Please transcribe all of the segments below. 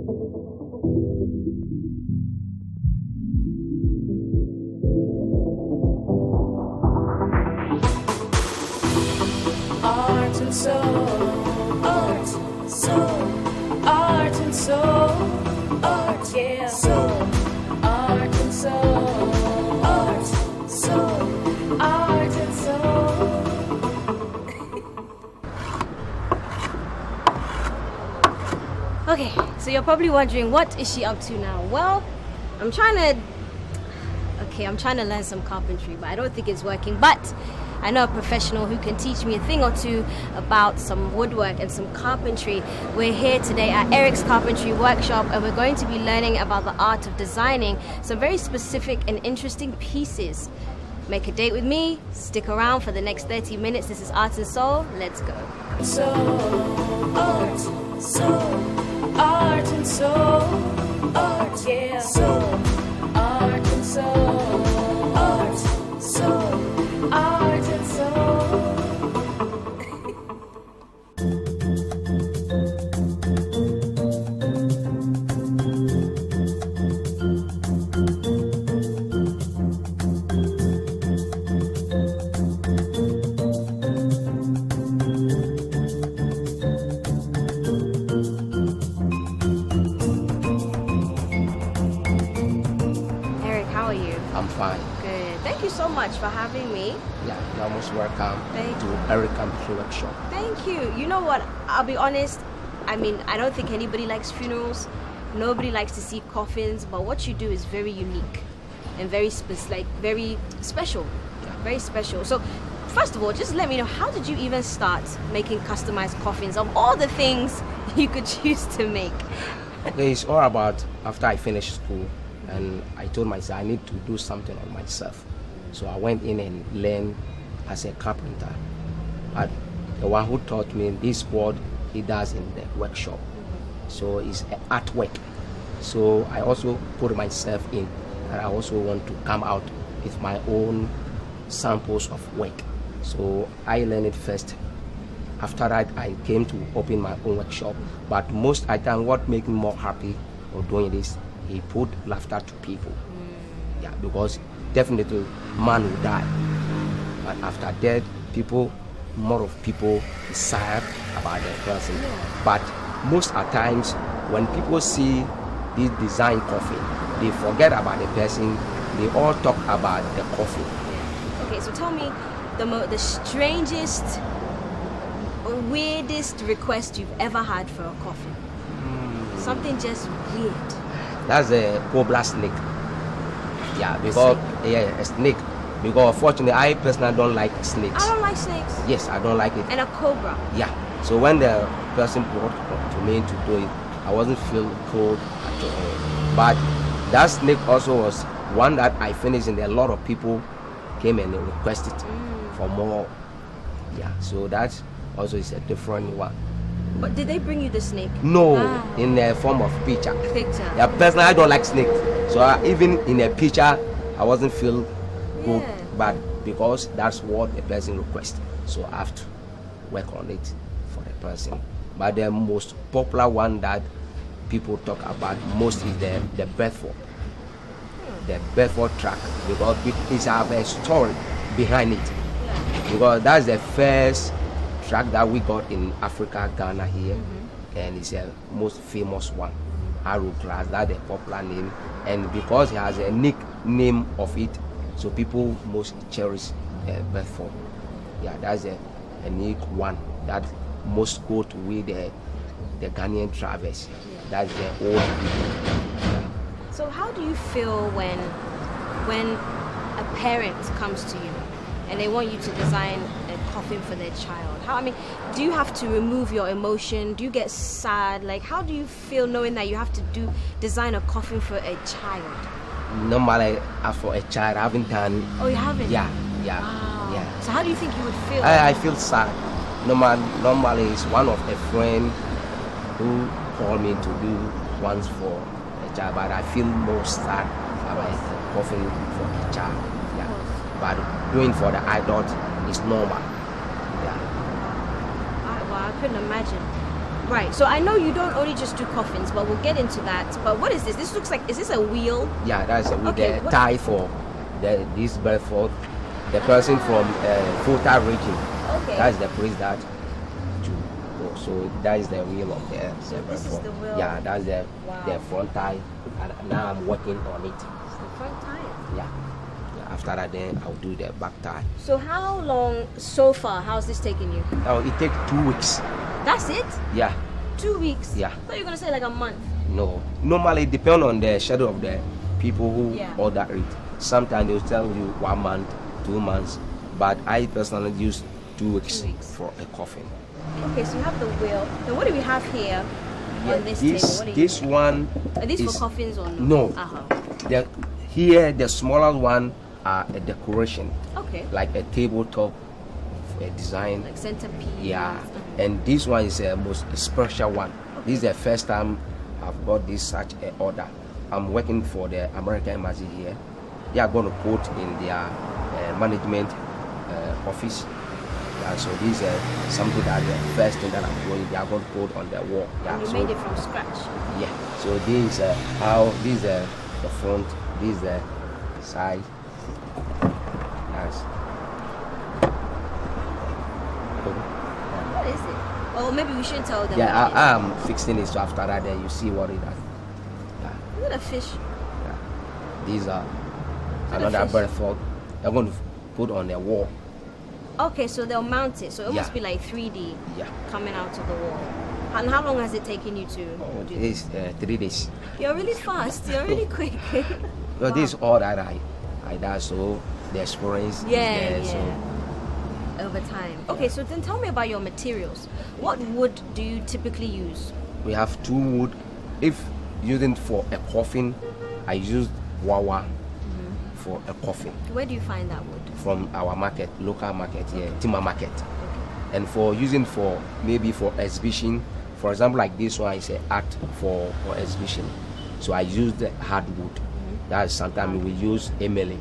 Art and soul, art, soul, art and soul, art, yeah, soul, art and soul, art, soul, art and soul. Okay, so you're probably wondering, what is she up to now? Well, I'm trying to learn some carpentry, but I don't think it's working. But I know a professional who can teach me a thing or two about some woodwork and some carpentry. We're here today at Eric's Carpentry Workshop, and we're going to be learning about the art of designing some very specific and interesting pieces. Make a date with me, stick around for the next 30 minutes. This is Art and Soul. Let's go. Soul, art, soul, art and soul, art, yeah, soul, art and soul, art, soul, art and soul. I'm fine. Good. Thank you so much for having me. Yeah, you're most welcome Thank to you. Eric's Carpentry Workshop. Thank you. You know what? I'll be honest. I mean, I don't think anybody likes funerals. Nobody likes to see coffins. But what you do is very unique and very very special. Yeah. Very special. So, first of all, just let me know, how did you even start making customized coffins of all the things you could choose to make? Okay, it's all about after I finished school, and I told myself I need to do something on myself. So I went in and learned as a carpenter. But the one who taught me this word he does in the workshop. So it's artwork. So I also put myself in, and I also want to come out with my own samples of work. So I learned it first. After that, I came to open my own workshop. But most I think what made me more happy of doing this, he put laughter to people. Yeah, because definitely man will die. But after death, more of people decide about the person. But most at times, when people see this design coffin, they forget about the person. They all talk about the coffin. Okay, so tell me the strangest or weirdest request you've ever had for a coffin. Something just weird. That's a cobra snake. Yeah, because a snake. Because unfortunately, I personally don't like snakes. I don't like snakes. Yes, I don't like it. And a cobra. Yeah. So when the person brought to me to do it, I wasn't feel cold at all. But that snake also was one that I finished, and a lot of people came and requested for more. Yeah. So that also is a different one. But did they bring you the snake? No, in the form of picture. Picture. Yeah, personally, I don't like snakes. So even in a picture, I wasn't feel good. Yeah. But because that's what the person requests, so I have to work on it for the person. But the most popular one that people talk about most is the Bedford. The Bedford track, because it has a story behind it. Because that's the first track that we got in Africa, Ghana here, and it's the most famous one. Arrow Glass, that's the popular name, and because it has a nickname of it, so people most cherish Bedford. Yeah, that's a unique one that most go to with the Ghanaian travelers. That's the old people. Yeah. So how do you feel when a parent comes to you and they want you to design a coffin for their child? Do you have to remove your emotion? Do you get sad? Like, how do you feel knowing that you have to design a coffin for a child? Normally, for a child, I haven't done. Oh, you haven't? Yeah. Wow. Yeah. So how do you think you would feel? I feel sad. Normally, it's one of a friend who called me to do once for a child, but I feel more sad about a coffin for a child. Yeah. But doing for the adult is normal. Yeah. I couldn't imagine. Right. So I know you don't only just do coffins, but we'll get into that. But what is this? This looks like, is this a wheel? Yeah, that's with Okay, the what- tie for this Bedford. The person from Fulta region. Okay. That's the priest that. So that is the wheel of the So this is Bedford. the wheel. Yeah, that's the Wow. front tie. And now I'm working on it. It's the front tire. Yeah. After that, then I'll do the back tie. So how long so far? How's this taking you? Now it takes 2 weeks. That's it? Yeah. 2 weeks? Yeah. I thought you were gonna say like a month. No. Normally, it depends on the schedule of the people who Yeah. order it. Sometimes they'll tell you 1 month, 2 months, but I personally use 2 weeks, 2 weeks. for a coffin. Okay, so you have the wheel. Then what do we have here on this table? What are This you one Are these is for coffins or no? no. Uh-huh. Here the smaller one are a decoration, Okay. like a tabletop design. Like centerpiece. Yeah, Uh-huh. and this one is a most special one. This is the first time I've got this such a order. I'm working for the American Embassy here. They are going to put in their management office. Yeah, so this is something that the first thing that I'm doing. They are going to put on the wall. Yeah, And you so, made it from scratch. yeah. So this is how this is the front. This is the side. Yes. What is it? Oh, maybe we shouldn't tell them. Yeah, what it is. I'm fixing it. So after that, then you see what it is. Is it a fish? Yeah. These are that a another fish? bird frog. They're going to put on the wall. Okay, so they'll mount it. So it must Yeah. be like 3D Yeah. coming out of the wall. And how long has it taken you to Oh, do this? this 3 days. You're really fast. You're really quick. So this is all that I done. So the experience Yeah, is there. yeah. Over time. Okay, so then tell me about your materials. What wood do you typically use? So we have 2 wood. If using for a coffin, I use wawa for a coffin Where do you find that wood? from our market, local market here, timber market. And for using for maybe for exhibition, for example, like this one is an art for exhibition. So I use the hardwood. That's sometimes we use emele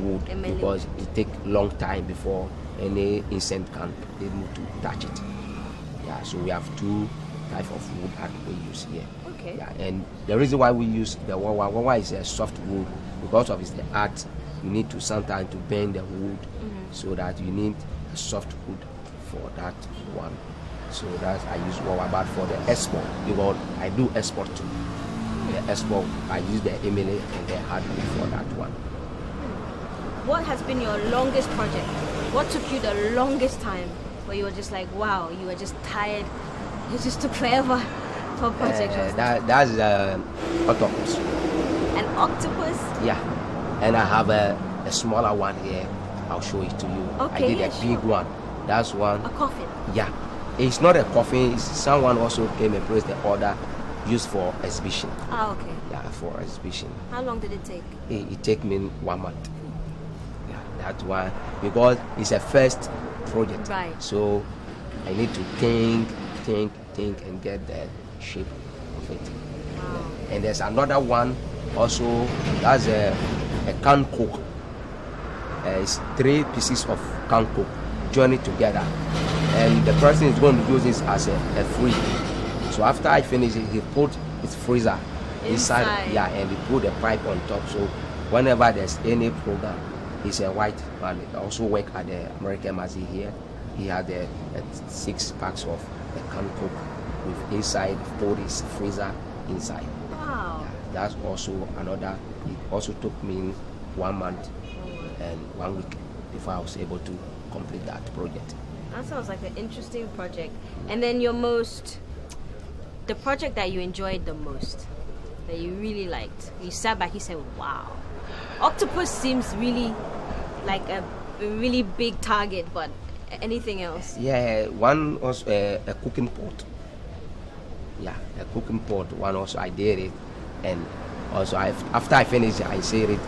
wood Emele because it take long time before any insect can be able to touch it. Yeah, so we have 2 type of wood that we use here. Okay. Yeah, and the reason why we use the wawa is a soft wood because of its the art. You need to sometimes to bend the wood so that you need a soft wood for that one. So that's I use wawa, but for the export because I do export too. The export I use the emele and the hardwood for that one. What has been your longest project? What took you the longest time where you were just like, wow, you were just tired? It just took forever for a project. That's octopus. An octopus? Yeah, and I have a smaller one here. I'll show it to you. Okay, I did yeah, a big one. That's one. A coffin? Yeah, it's not a coffin. It's someone also came and placed the order, used for exhibition. Ah, okay. Yeah, for exhibition. How long did it take? It take me 1 month. Yeah, that one because it's a first project. Right. So I need to think, and get the shape of it. Wow. And there's another one also. That's a can coke. It's 3 pieces of can coke joined together, and the person is going to use this as a free. So after I finish it, he put his freezer inside. Yeah, and he put a pipe on top. So whenever there's any program, he's a white man. He also work at the American Embassy here. He had 6 packs of the can coke with inside, put his freezer inside. Wow. That's also another. It also took me 1 month and 1 week before I was able to complete that project. That sounds like an interesting project. And then the project that you enjoyed the most, that you really liked, you sat back, you said, wow. Octopus seems really like a really big target, but anything else? Yeah, one was a cooking pot. Yeah, a cooking pot. One also I did it, and also after I finished it, I said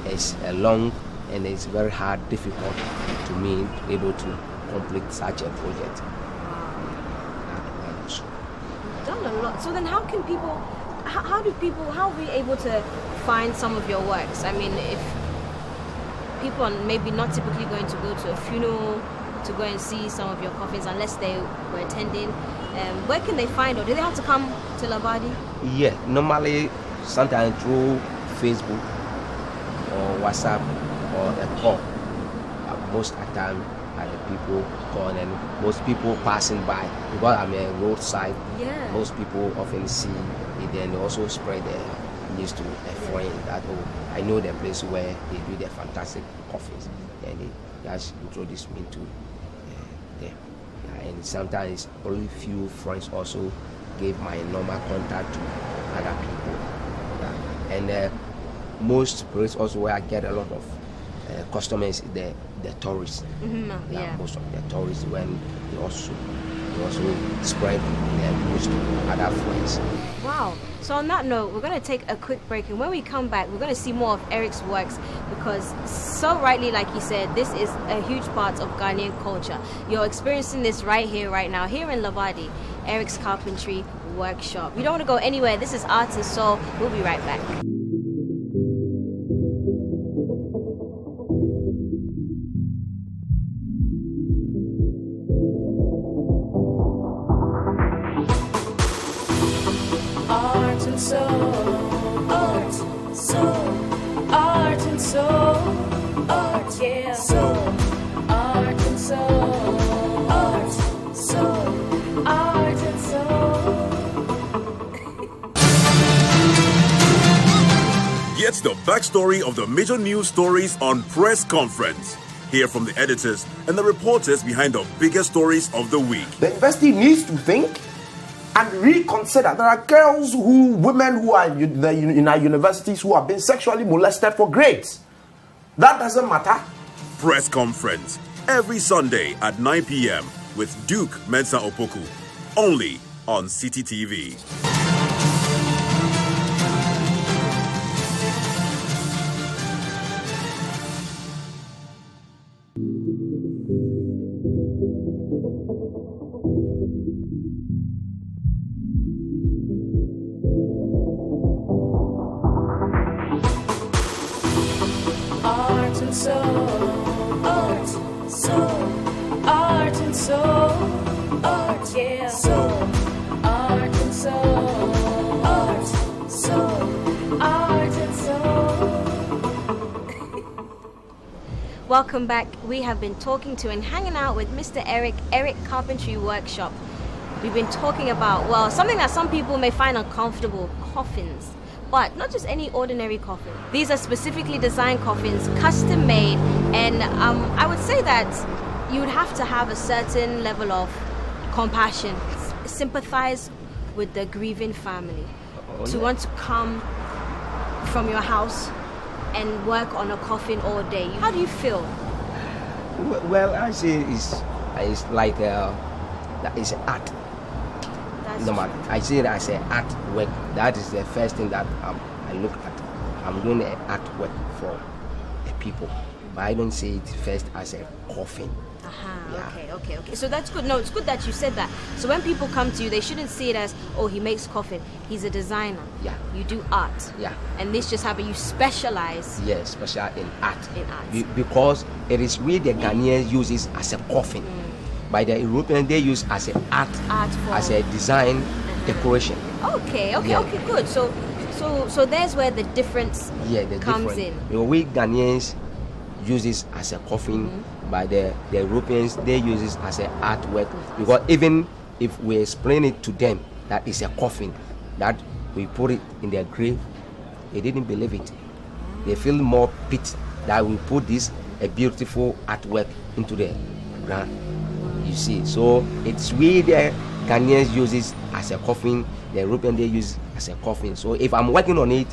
it's a long and it's very hard, difficult to me to be able to complete such a project. You've done a lot. So then how can people, how are we able to find some of your works? I mean, if people are maybe not typically going to go to a funeral to go and see some of your coffins unless they were attending, Where can they find, or do they have to come to Labadi? Yeah, normally sometimes through Facebook or WhatsApp or a call. Most of the time, the people call, and most people passing by, because I'm a roadside. Yeah. Most people often see it, and they also spread the news to a friend that, oh, I know the place where they do their fantastic coffees, and they just introduce me to them. Yeah, and sometimes only few friends also gave my normal contact to other people. Yeah. And most places also where I get a lot of customers, the tourists. Yeah. Most of the tourists, when they also spread their news to other friends. Wow. So on that note, we're going to take a quick break, and when we come back, we're going to see more of Eric's works, because so rightly, like you said, this is a huge part of Ghanaian culture. You're experiencing this right here, right now, here in Lavadi, Eric's Carpentry Workshop. You don't want to go anywhere. This is Art and Soul. We'll be right back. Art and soul, art, soul, art and soul, art, yeah, soul, art and soul, art, soul, art and soul. Get the backstory of the major news stories on Press Conference. Hear from the editors and the reporters behind the biggest stories of the week. The university needs to think and reconsider. There are women who are in our universities who have been sexually molested for grades. That doesn't matter. Press Conference, every Sunday at 9 p.m. with Duke Mensah Opoku, only on City TV. Art and soul, art, soul, art and soul, art, yeah, soul, art and soul, art, soul, art and soul. Welcome back. We have been talking to and hanging out with Mr. Eric Carpentry Workshop. We've been talking about, well, something that some people may find uncomfortable, coffins. But not just any ordinary coffin. These are specifically designed coffins, custom made, and I would say that you would have to have a certain level of compassion, sympathize with the grieving family, to want to come from your house and work on a coffin all day. How do you feel? Well, I say it's like it's art. No matter. I see it as an artwork. That is the first thing that I look at. I'm doing an artwork for the people, but I don't see it first as a coffin. Yeah. Okay. So that's good. No, it's good that you said that. So when people come to you, they shouldn't see it as, oh, he makes coffin. He's a designer. Yeah. You do art. Yeah. And this just happened. You specialize. Yes, special in art. In art. Because it is really the Ghanaians use it as a coffin. By the Europeans, they use as an art form. as a design decoration. Okay, good. So there's where the difference comes in. You know, we Ghanaians use this as a coffin, by the Europeans, they use this as an artwork. Because even if we explain it to them that it's a coffin, that we put it in their grave, they didn't believe it. They feel more pity that we put this a beautiful artwork into the ground. You see, so it's really the Ghanaians use it as a coffin, the European they use it as a coffin. So if I'm working on it,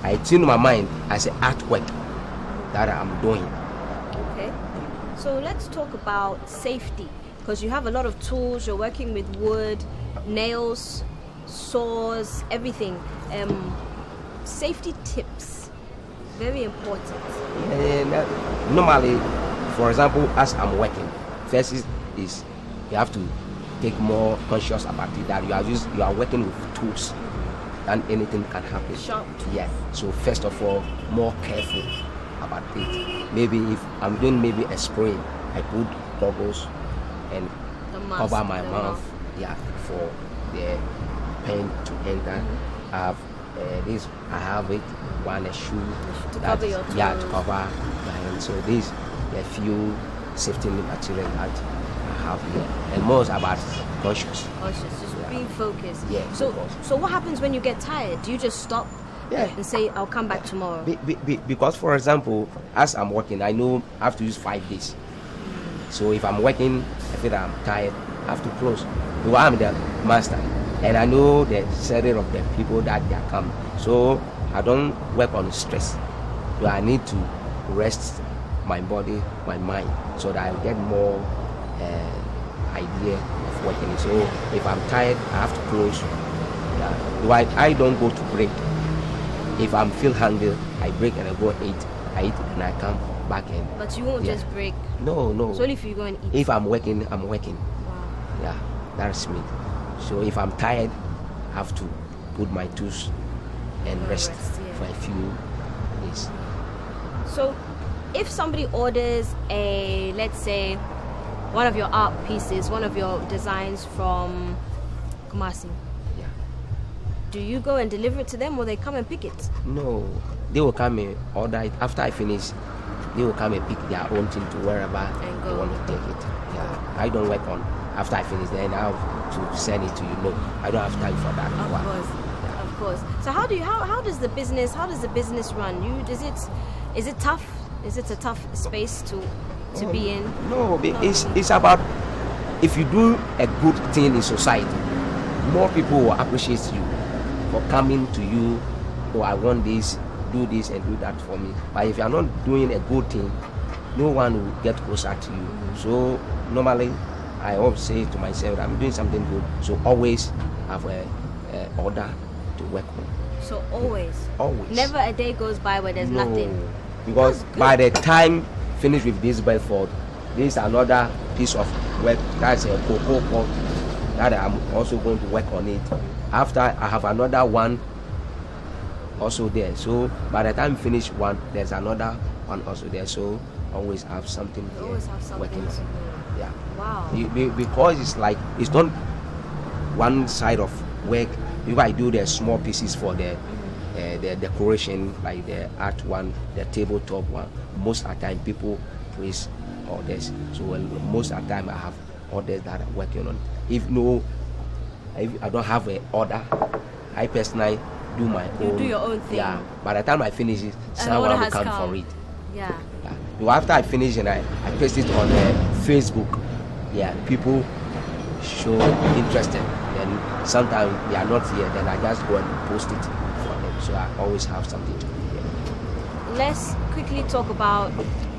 I tune my mind as an artwork that I'm doing. Okay, so let's talk about safety, because you have a lot of tools. You're working with wood, nails, saws, everything. Safety tips, very important. Normally, for example, as I'm working, first is you have to take more conscious about it, that you are working with tools and anything can happen. Sharp tools. Yeah. So first of all, more careful about it. Maybe if I'm doing maybe a spray, I put goggles and cover my mouth yeah, for the pen to enter. I have it, one a shoe To that- cover your yeah, to toes. cover my hand. So these a few safety material that I have here, and most about conscious. Conscious, just Yeah. being focused. Yeah, So, focused. so what happens when you get tired? Do you just stop Yeah. and say, "I'll come back tomorrow"? Because, for example, as I'm working, I know I have to use 5 days. So if I'm working, I feel that I'm tired, I have to close. Because I'm the master, and I know the setting of the people that they are coming. So I don't work on stress. So I need to rest my body, my mind, so that I get more idea of working. So if I'm tired, I have to close. Yeah. I don't go to break. If I'm feel hungry, I break and I go eat. I eat and I come back and But you won't yeah. just break. no. It's only if you go and eat. If I'm working, I'm working. Wow. Yeah, that's me. So if I'm tired, I have to put my tools and rest yeah. for a few days. So, if somebody orders let's say, one of your art pieces, one of your designs from Kumasi, Yeah. do you go and deliver it to them, or they come and pick it? No, they will come and order it. After I finish, they will come and pick their own thing to wherever And they go. want to take it. Yeah, I don't work on. After I finish, then I have to send it to you. No, I don't have time for that. Of one. course, of course. So how does the business run? Is it tough? Is it a tough space to be in? No, Not it's really. it's about if you do a good thing in society, more people will appreciate you for coming to you. Oh, I want this, do this and do that for me. But if you are not doing a good thing, no one will get closer to you. So normally, I always say to myself, I'm doing something good. So always have a order to work on. So always. Always. Never a day goes by where there's No, nothing. because That's good. by the time finish with this Belfort, this is another piece of work. That's a cocoa pot that I'm also going to work on it. After I have another one also there. So by the time finish one, there's another one also there. So always have something You here always have something working to on. do. Yeah. Wow. Because it's like it's not one side of work. If I do the small pieces for the decoration, like the art one, the tabletop one, most of the time people place orders. So most of the time I have orders that I'm working on. If I don't have an order, I personally do my You own. do your own thing. Yeah. By the time I finish it, order someone will has come come. for it. Yeah. Yeah. So after I finish and I paste it on Facebook, yeah, people show interested. Then sometimes they are not here, then I just go and post it for them. So I always have something to do here. Let's quickly talk about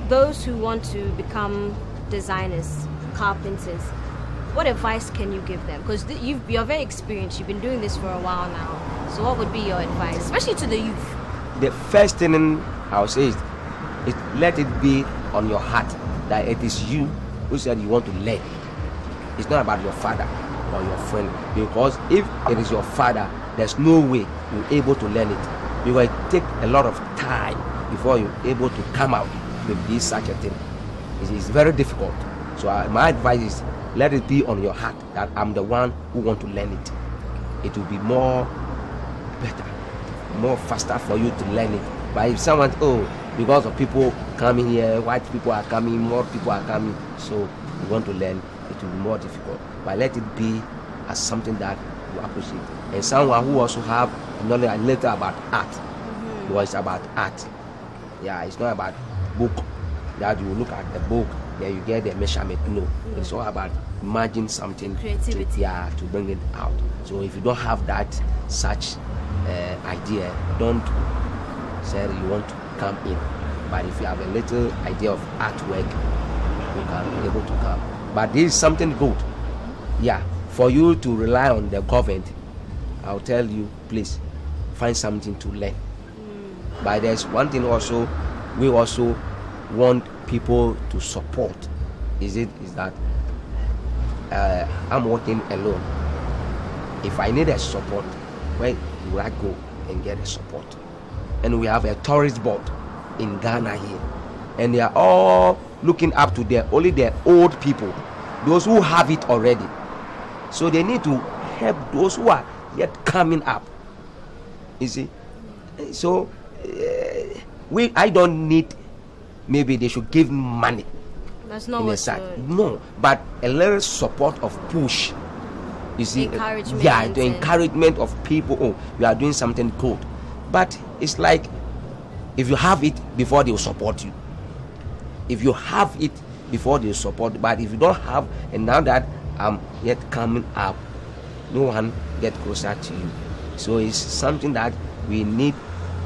those who want to become designers, carpenters. What advice can you give them? Because you're very experienced. You've been doing this for a while now. So what would be your advice, especially to the youth? The first thing I'll say is let it be on your heart that it is you who said you want to learn. It's not about your father or your friend, because if it is your father, there's no way you're able to learn it. Because it takes a lot of time before you're able to come out with this such a thing. It is very difficult. So my advice is let it be on your heart that I'm the one who want to learn it. It will be more better, more faster for you to learn it. But if someone, because of people coming here, white people are coming, more people are coming, so you want to learn, it will be more difficult. But let it be as something that you appreciate. And someone who also have knowledge a little about art, because it's about art. Yeah, it's not about book that you look at the book, then you get the measurement. No, it's all about imagine something, Creativity. to bring it out. So if you don't have that such idea, don't say you want to come in. But if you have a little idea of artwork, you can be able to come. But this is something good. Yeah, for you to rely on the government, I'll tell you, please find something to learn. But there's one thing also, we also want people to support. Is that I'm working alone. If I need a support, where will I go and get a support? And we have a tourist board in Ghana here, and they are all looking up to only the old people, those who have it already. So they need to help those who are yet coming up. You see, so I don't need. Maybe they should give money. That's not in a what side. you- No, but a little support of push. You see, Encouragement yeah, the and- encouragement of people. Oh, you are doing something good. But it's like if you have it before they will support you. If you have it before they support, but if you don't have, and now that I'm yet coming up, no one get closer to you. So it's something that we need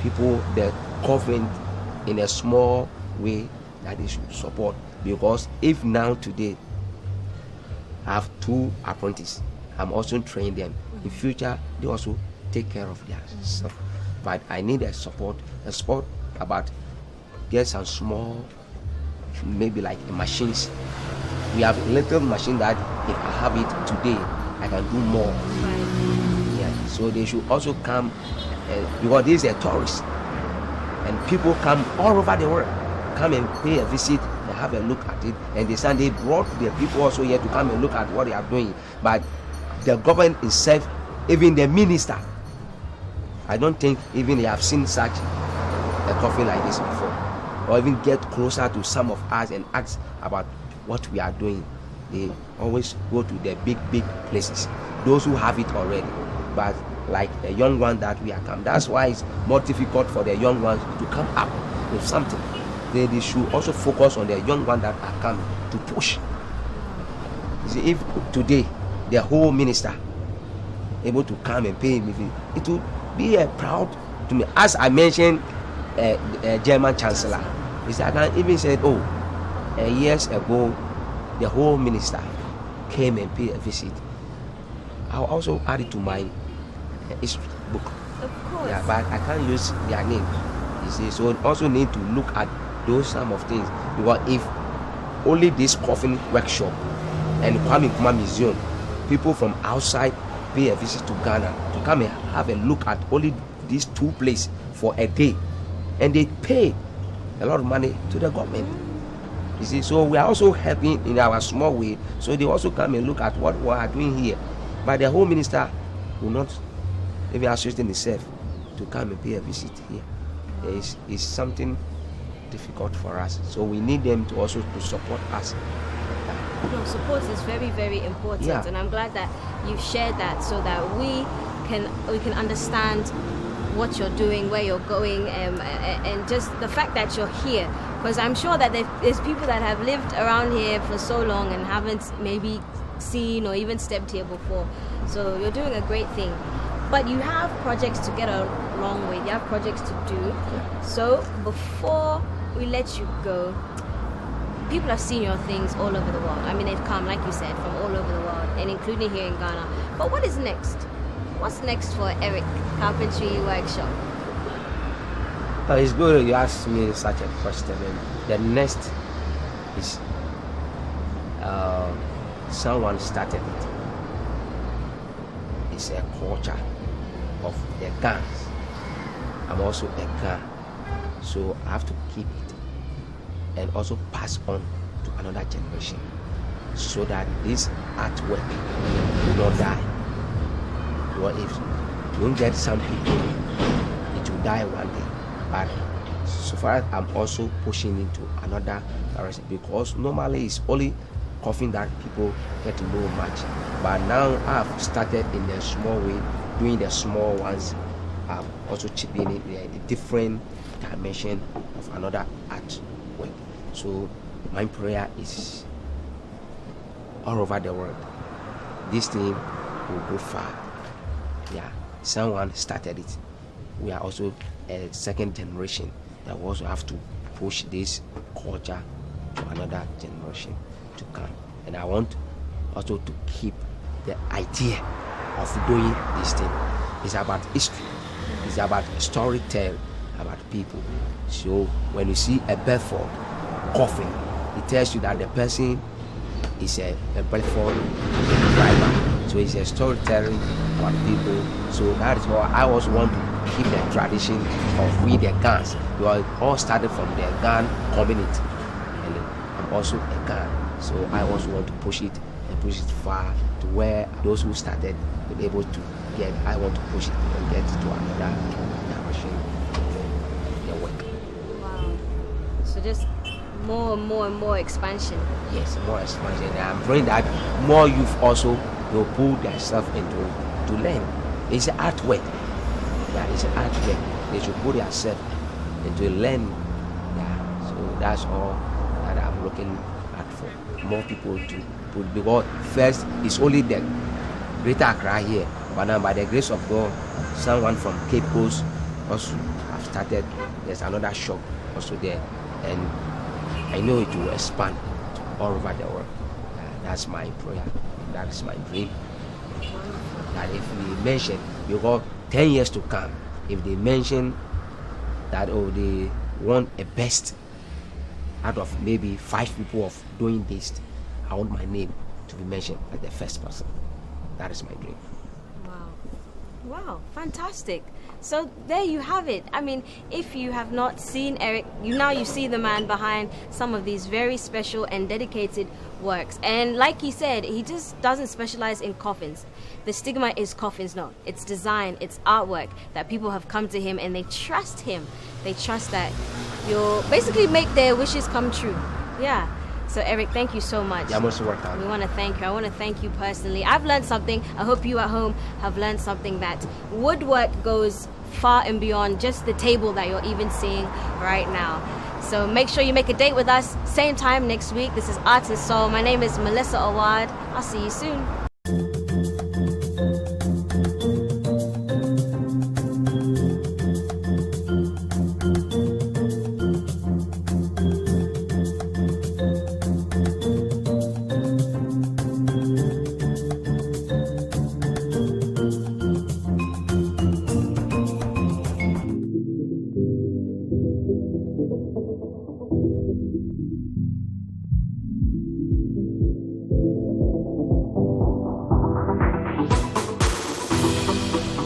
people, the government, in a small way that they should support. Because if now today I have 2 apprentices, I'm also training them. In future, they also take care of their stuff. But I need a support about get some small, maybe like machines. We have a little machine that if I have it today, I can do more. Yeah. So they should also come because this is a tourist, and people come all over the world, come and pay a visit and have a look at it. And they brought the people also here to come and look at what they are doing. But the government itself, even the minister, I don't think even they have seen such a coffin like this before, or even get closer to some of us and ask about what we are doing. They always go to the big places, those who have it already. But like the young one that we are come, that's why it's more difficult for the young ones to come up with something. They should also focus on the young ones that are coming to push. You see, if today the whole minister able to come and pay me, it will be a proud to me. As I mentioned, German chancellor, he said, I can even said, years ago, the whole minister came and paid a visit. I'll also add it to my history book. Of course. Yeah, but I can't use their name. You see, so also need to look at those some of things, because if only this coffin workshop and Kwame Nkrumah Museum, people from outside pay a visit to Ghana to come and have a look at only these 2 places for a day, and they pay a lot of money to the government. You see, so we are also helping in our small way. So they also come and look at what we are doing here. But the whole minister will not even associate himself to come and pay a visit here. It's something difficult for us. So we need them to also to support us. No, support is very, very important, Yeah. and I'm glad that you've shared that so that we can understand what you're doing, where you're going, and just the fact that you're here. Because I'm sure that there's people that have lived around here for so long and haven't maybe seen or even stepped here before. So you're doing a great thing. But you have projects to get along with. You have projects to do. So before we let you go, people have seen your things all over the world. I mean, they've come, like you said, from all over the world, and including here in Ghana. But what is next? What's next for Eric Carpentry Workshop? It's good you ask me such a question. And the next is someone started it. It's a culture of the Ghans. I'm also a Ghan, so I have to keep it and also pass on to another generation, so that this artwork will not die. Well, if you don't get some people, it will die one day. But so far as I'm also pushing into another direction, because normally it's only coffin that people get to know much. But now I've started in a small way, doing the small ones. I'm also chipping in a different dimension of another artwork. So my prayer is all over the world, this thing will go far. Yeah, someone started it. We are also a second generation that we also have to push this culture to another generation to come. And I want also to keep the idea of doing this thing. It's about history. It's about storytelling about people. So when you see a Bedford coffin, it tells you that the person is a Bedford driver. So it's a storytelling about people. So that is why I also want to keep the tradition of we the Ghans. We all started from the Ghan community, and I'm also a Ghan. So I also want to push it and push it far to where those who started were able to get. I want to push it and get to another direction of their work. Wow. So just more and more and more expansion. Yes, more expansion. And I'm praying that more youth also will put themselves into to learn. It's an artwork. Yeah, it's an artwork. They should put themselves into learn. Yeah, so that's all that I'm looking at for. More people to put, because first it's only the Greater Accra here, but now by the grace of God, someone from Cape Coast also have started. There's another shop also there, and I know it will expand to all over the world. That's my prayer. That is my dream. That if we mention, because 10 years to come, if they mention that, oh, they want a best out of maybe 5 people of doing this, I want my name to be mentioned as the first person. That is my dream. Wow, fantastic. So there you have it. I mean, if you have not seen Eric, you see the man behind some of these very special and dedicated works. And like he said, he just doesn't specialize in coffins. The stigma is coffins, no. It's design, it's artwork that people have come to him and they trust him. They trust that you'll basically make their wishes come true. Yeah. So Eric, thank you so much. Yeah, most welcome. We want to thank you. I want to thank you personally. I've learned something. I hope you at home have learned something, that woodwork goes far and beyond just the table that you're even seeing right now. So make sure you make a date with us. Same time next week. This is Art and Soul. My name is Melissa Awad. I'll see you soon.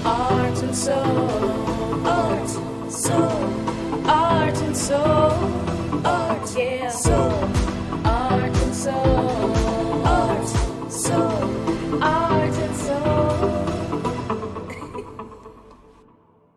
Art and soul, art, soul, art and soul, art, yeah, soul.